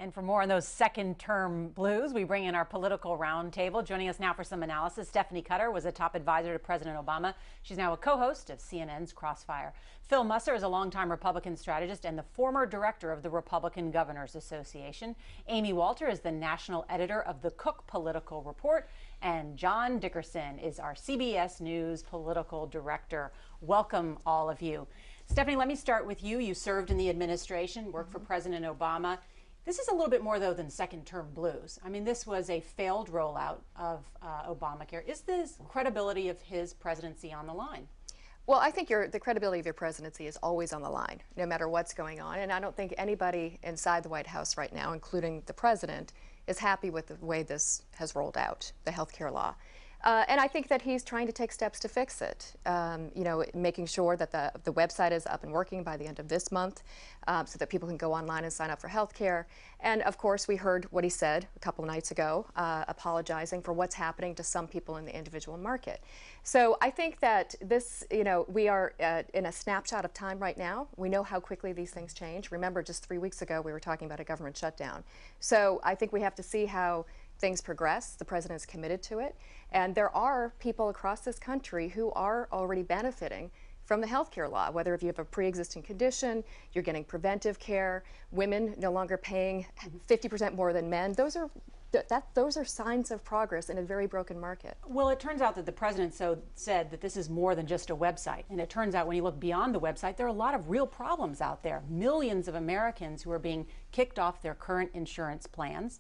And for more on those second-term blues, we bring in our political roundtable. Joining us now for some analysis, Stephanie Cutter was a top advisor to President Obama. She's now a co-host of CNN's Crossfire. Phil Musser is a longtime Republican strategist and the former director of the Republican Governors Association. Amy Walter is the national editor of the Cook Political Report. And John Dickerson is our CBS News political director. Welcome, all of you. Stephanie, let me start with you. You served in the administration, worked for President Obama. This is a little bit more, though, than second-term blues. I mean, this was a failed rollout of Obamacare. Is the credibility of his presidency on the line? Well, I think the credibility of your presidency is always on the line, no matter what's going on. And I don't think anybody inside the White House right now, including the president, is happy with the way this has rolled out, the health care law. And I think that he's trying to take steps to fix it. Making sure that the website is up and working by the end of this month so that people can go online and sign up for health care. And of course, we heard what he said a couple of nights ago, apologizing for what's happening to some people in the individual market. So I think that this, we are in a snapshot of time right now. We know how quickly these things change. Remember, just 3 weeks ago, we were talking about a government shutdown. So I think we have to see how things progress. The president's committed to it. And there are people across this country who are already benefiting from the health care law, whether if you have a pre-existing condition, you're getting preventive care, women no longer paying 50% more than men. Those are signs of progress in a very broken market. Well, it turns out that the president said that this is more than just a website. And it turns out when you look beyond the website, there are a lot of real problems out there. Millions of Americans who are being kicked off their current insurance plans.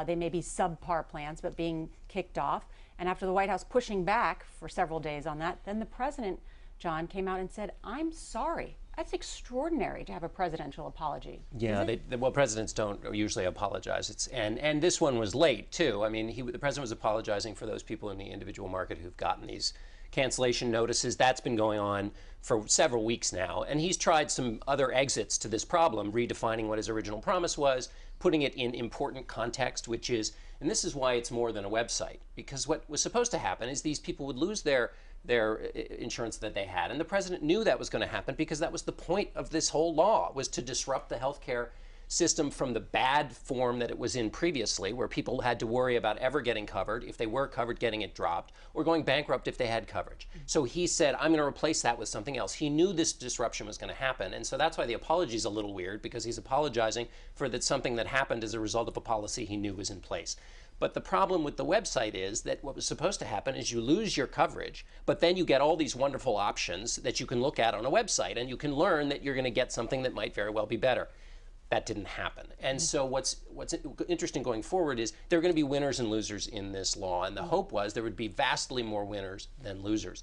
They may be subpar plans, but being kicked off. And after the White House pushing back for several days on that, then the president, John, came out and said, "I'm sorry." That's extraordinary to have a presidential apology. Yeah, well, presidents don't usually apologize. And this one was late, too. I mean, the president was apologizing for those people in the individual market who've gotten these cancellation notices. That's been going on for several weeks now. And he's tried some other exits to this problem, redefining what his original promise was, putting it in important context, which is, and this is why it's more than a website, because what was supposed to happen is these people would lose their insurance that they had. And the president knew that was going to happen because that was the point of this whole law, was to disrupt the healthcare system from the bad form that it was in previously, where people had to worry about ever getting covered, if they were covered, getting it dropped, or going bankrupt if they had coverage. So he said, I'm going to replace that with something else. He knew this disruption was going to happen, and so that's why the apology is a little weird, because he's apologizing for something that happened as a result of a policy he knew was in place. But the problem with the website is that what was supposed to happen is you lose your coverage, but then you get all these wonderful options that you can look at on a website, and you can learn that you're going to get something that might very well be better. That didn't happen. And so what's interesting going forward is there are going to be winners and losers in this law, and the hope was there would be vastly more winners than losers.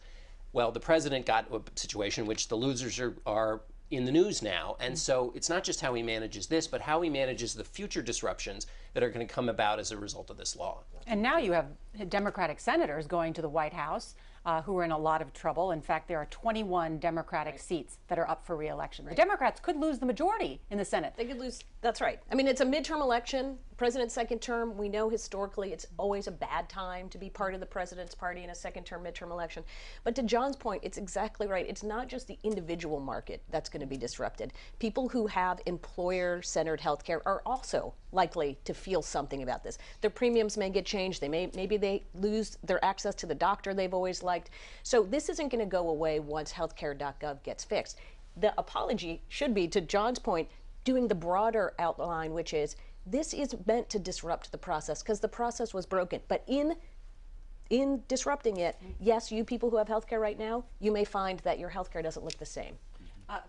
Well, the president got a situation in which the losers are in the news now, and so it's not just how he manages this, but how he manages the future disruptions that are going to come about as a result of this law. And now you have Democratic senators going to the White House who are in a lot of trouble. In fact, there are 21 Democratic seats that are up for re-election. The Democrats could lose the majority in the Senate. They could lose. That's right. I mean, it's a midterm election. President's second term, we know historically it's always a bad time to be part of the president's party in a second term midterm election. But to John's point, it's exactly right. It's not just the individual market that's going to be disrupted. People who have employer-centered health care are also likely to feel something about this. Their premiums may get changed. Maybe they lose their access to the doctor they've always liked. So this isn't going to go away once healthcare.gov gets fixed. The apology should be, to John's point, doing the broader outline, which is this is meant to disrupt the process because the process was broken. But in disrupting it, yes, you people who have healthcare right now, you may find that your healthcare doesn't look the same.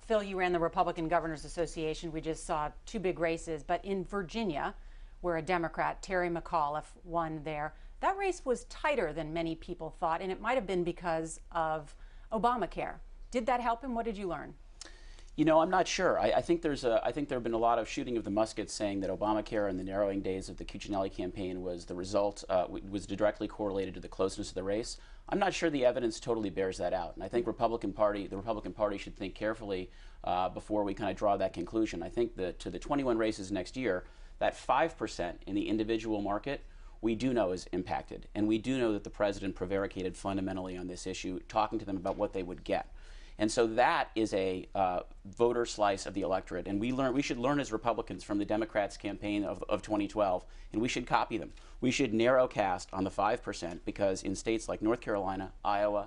Phil, you ran the Republican Governors Association. We just saw two big races, but in Virginia, where a Democrat, Terry McAuliffe, won there, that race was tighter than many people thought, and it might have been because of Obamacare. Did that help him? What did you learn? You know, I'm not sure. I think there have been a lot of shooting of the muskets saying that Obamacare in the narrowing days of the Cuccinelli campaign was the result, was directly correlated to the closeness of the race. I'm not sure the evidence totally bears that out. And I think the Republican Party should think carefully before we kind of draw that conclusion. I think that to the 21 races next year, that 5% in the individual market, we do know is impacted. And we do know that the president prevaricated fundamentally on this issue, talking to them about what they would get. And so that is a voter slice of the electorate. And we should learn as Republicans from the Democrats' campaign of 2012, and we should copy them. We should narrow cast on the 5%, because in states like North Carolina, Iowa,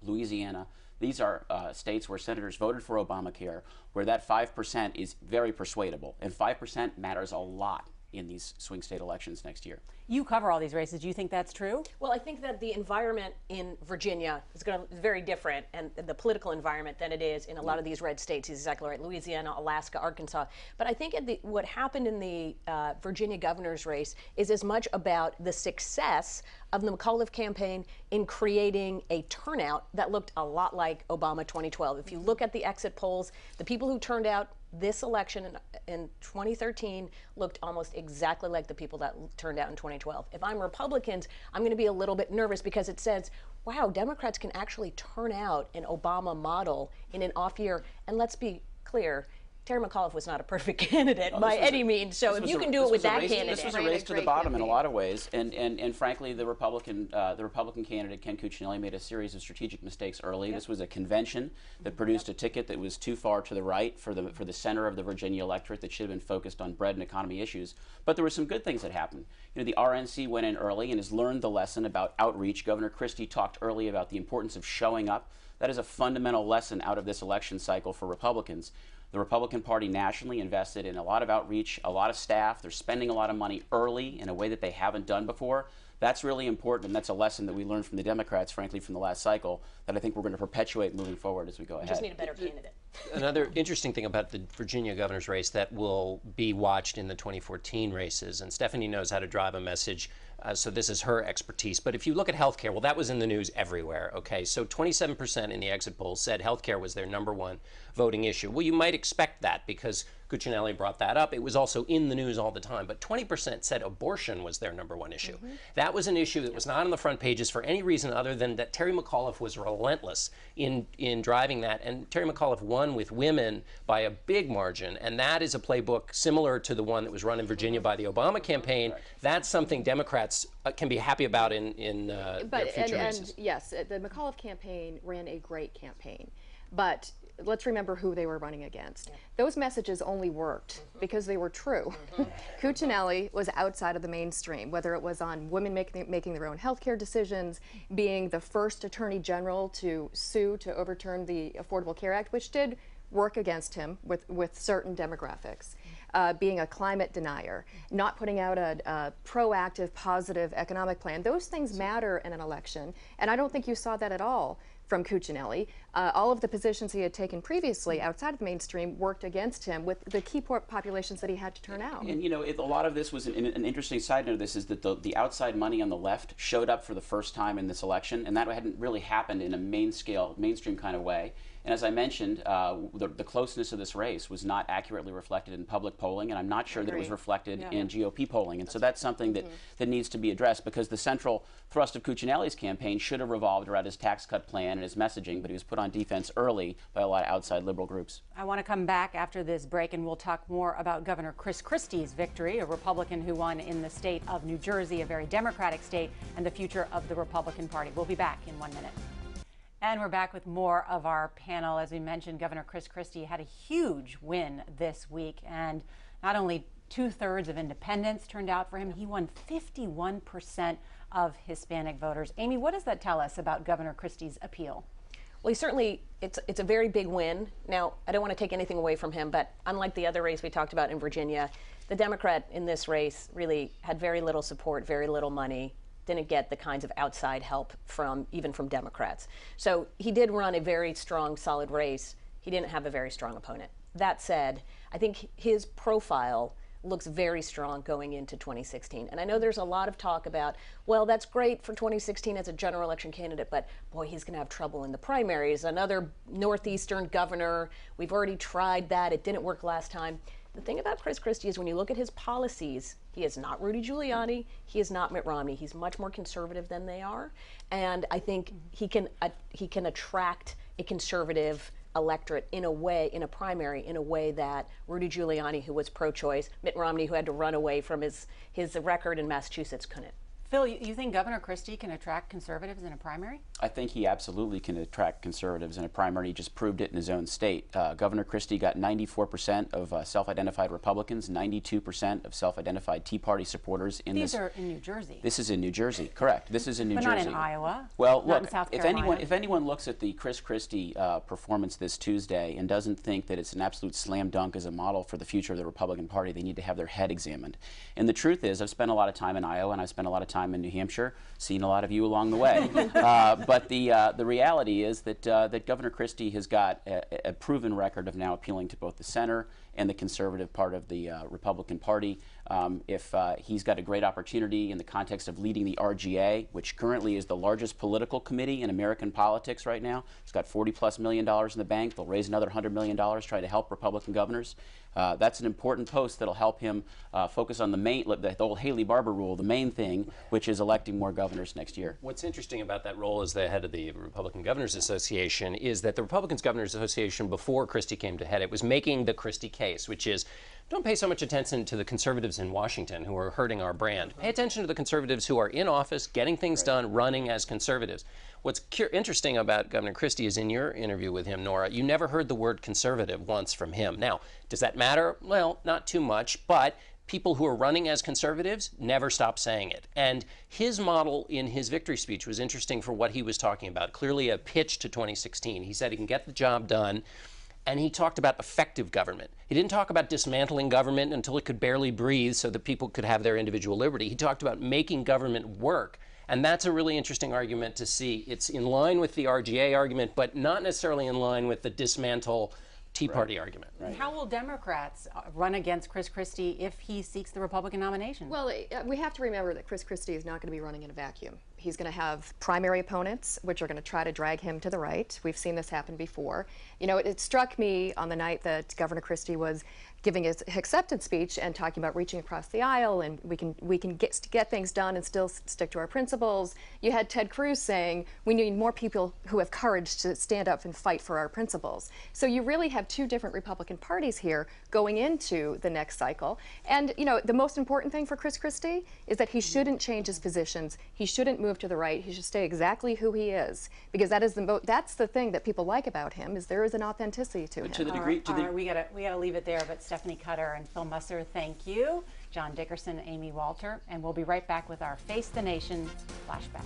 Louisiana, these are states where senators voted for Obamacare, where that 5% is very persuadable. And 5% matters a lot in these swing state elections next year. You cover all these races. Do you think that's true? Well, I think that the environment in Virginia is very different, and the political environment, than it is in a lot of these red states. He's exactly right. Louisiana, Alaska, Arkansas. But I think what happened in the Virginia governor's race is as much about the success of the McAuliffe campaign in creating a turnout that looked a lot like Obama 2012. If you look at the exit polls, the people who turned out this election in 2013 looked almost exactly like the people that turned out in 2012. If I'm Republicans, I'm going to be a little bit nervous, because it says, wow, Democrats can actually turn out an Obama model in an off year. And let's be clear, Terry McAuliffe was not a perfect candidate by any means. So if you can do it with that candidate. This was a race to the bottom in a lot of ways. And frankly, the Republican candidate, Ken Cuccinelli, made a series of strategic mistakes early. Yep. This was a convention that produced a ticket that was too far to the right for the center of the Virginia electorate that should have been focused on bread and economy issues. But there were some good things that happened. You know, the RNC went in early and has learned the lesson about outreach. Governor Christie talked early about the importance of showing up. That is a fundamental lesson out of this election cycle for Republicans. The Republican Party nationally invested in a lot of outreach, a lot of staff. They're spending a lot of money early in a way that they haven't done before. That's really important, and that's a lesson that we learned from the Democrats, frankly, from the last cycle, that I think we're going to perpetuate moving forward as we go ahead. We just need a better candidate. Another interesting thing about the Virginia governor's race that will be watched in the 2014 races, and Stephanie knows how to drive a message, so this is her expertise. But if you look at healthcare, well, that was in the news everywhere, okay? So 27% in the exit polls said healthcare was their #1 voting issue. Well, you might expect that because Cuccinelli brought that up. It was also in the news all the time. But 20% said abortion was their #1 issue. That was an issue that was not on the front pages for any reason other than that Terry McAuliffe was relentless in driving that. And Terry McAuliffe won with women by a big margin. And that is a playbook similar to the one that was run in Virginia by the Obama campaign. That's something Democrats can be happy about in their future races. And yes, the McAuliffe campaign ran a great campaign. But let's remember who they were running against. Yeah. Those messages only worked because they were true. Cuccinelli was outside of the mainstream, whether it was on women making their own healthcare decisions, being the first attorney general to sue to overturn the Affordable Care Act, which did work against him with certain demographics. Being a climate denier, not putting out a proactive, positive economic plan. Those things matter in an election, and I don't think you saw that at all from Cuccinelli. All of the positions he had taken previously outside of the mainstream worked against him with the key populations that he had to turn out. And you know, a lot of this was an interesting side note of this is that the outside money on the left showed up for the first time in this election, and that hadn't really happened in a mainstream kind of way. And as I mentioned, the closeness of this race was not accurately reflected in public polling, and I'm not sure that it was reflected in GOP polling. And so that's something that needs to be addressed, because the central thrust of Cuccinelli's campaign should have revolved around his tax cut plan and his messaging, but he was put on defense early by a lot of outside liberal groups. I want to come back after this break, and we'll talk more about Governor Chris Christie's victory, a Republican who won in the state of New Jersey, a very Democratic state, and the future of the Republican Party. We'll be back in 1 minute. And we're back with more of our panel. As we mentioned, Governor Chris Christie had a huge win this week, and not only 2/3 of independents turned out for him, he won 51% of Hispanic voters. Amy, what does that tell us about Governor Christie's appeal? Well, it's a very big win. Now, I don't want to take anything away from him, but unlike the other race we talked about in Virginia, the Democrat in this race really had very little support, very little money, didn't get the kinds of outside help even from Democrats. So he did run a very strong, solid race. He didn't have a very strong opponent. That said, I think his profile looks very strong going into 2016. And I know there's a lot of talk about, well, that's great for 2016 as a general election candidate, but boy, he's going to have trouble in the primaries. Another Northeastern governor, we've already tried that. It didn't work last time. The thing about Chris Christie is when you look at his policies, he is not Rudy Giuliani, he is not Mitt Romney. He's much more conservative than they are. And I think he can attract a conservative electorate in a primary, in a way that Rudy Giuliani, who was pro-choice, Mitt Romney, who had to run away from his record in Massachusetts, couldn't. Phil, you think Governor Christie can attract conservatives in a primary? I think he absolutely can attract conservatives in a primary. He just proved it in his own state. Governor Christie got 94% of self-identified Republicans, 92% of self-identified Tea Party supporters in These are in New Jersey. This is in New Jersey, correct. This is in New But Jersey. not in Iowa. Well, not look, in South if Carolina. anyone looks at the Chris Christie performance this Tuesday and doesn't think that it's an absolute slam dunk as a model for the future of the Republican Party, they need to have their head examined. And the truth is, I've spent a lot of time in Iowa and I've spent a lot of time in New Hampshire, seen a lot of you along the way. But the reality is that that Governor Christie has got a proven record of now appealing to both the center and the conservative part of the Republican Party. If he's got a great opportunity in the context of leading the RGA, which currently is the largest political committee in American politics right now. It's got $40+ million in the bank. They'll raise another $100 million trying to help Republican governors. That's an important post that'll help him focus on the old Haley Barbour rule, the main thing, which is electing more governors next year. What's interesting about that role as the head of the Republican Governors Association is that the Republican Governors Association, before Christie came to head it, was making the Christie case, which is, don't pay so much attention to the conservatives in Washington who are hurting our brand. Pay attention to the conservatives who are in office, getting things done, running as conservatives. What's interesting about Governor Christie is in your interview with him, Nora, you never heard the word conservative once from him. Now, does that matter? Well, not too much, but people who are running as conservatives never stop saying it. And his model in his victory speech was interesting for what he was talking about. Clearly a pitch to 2016. He said he can get the job done. And he talked about effective government. He didn't talk about dismantling government until it could barely breathe so that people could have their individual liberty. He talked about making government work. And that's a really interesting argument to see. It's in line with the RGA argument, but not necessarily in line with the dismantle Tea Party argument. Right. How will Democrats run against Chris Christie if he seeks the Republican nomination? Well, we have to remember that Chris Christie is not going to be running in a vacuum. He's going to have primary opponents, which are going to try to drag him to the right. We've seen this happen before. You know, it struck me on the night that Governor Christie was giving his acceptance speech and talking about reaching across the aisle and we can get things done and still stick to our principles. You had Ted Cruz saying we need more people who have courage to stand up and fight for our principles. So you really have two different Republican parties here going into the next cycle. And you know, the most important thing for Chris Christie is that he shouldn't change his positions. He shouldn't move to the right. He should stay exactly who he is, because that is that's the thing that people like about him, is there is an authenticity to him. To the degree, we gotta leave it there. But Stephanie Cutter and Phil Musser, thank you. John Dickerson, Amy Walter, and we'll be right back with our Face the Nation flashback.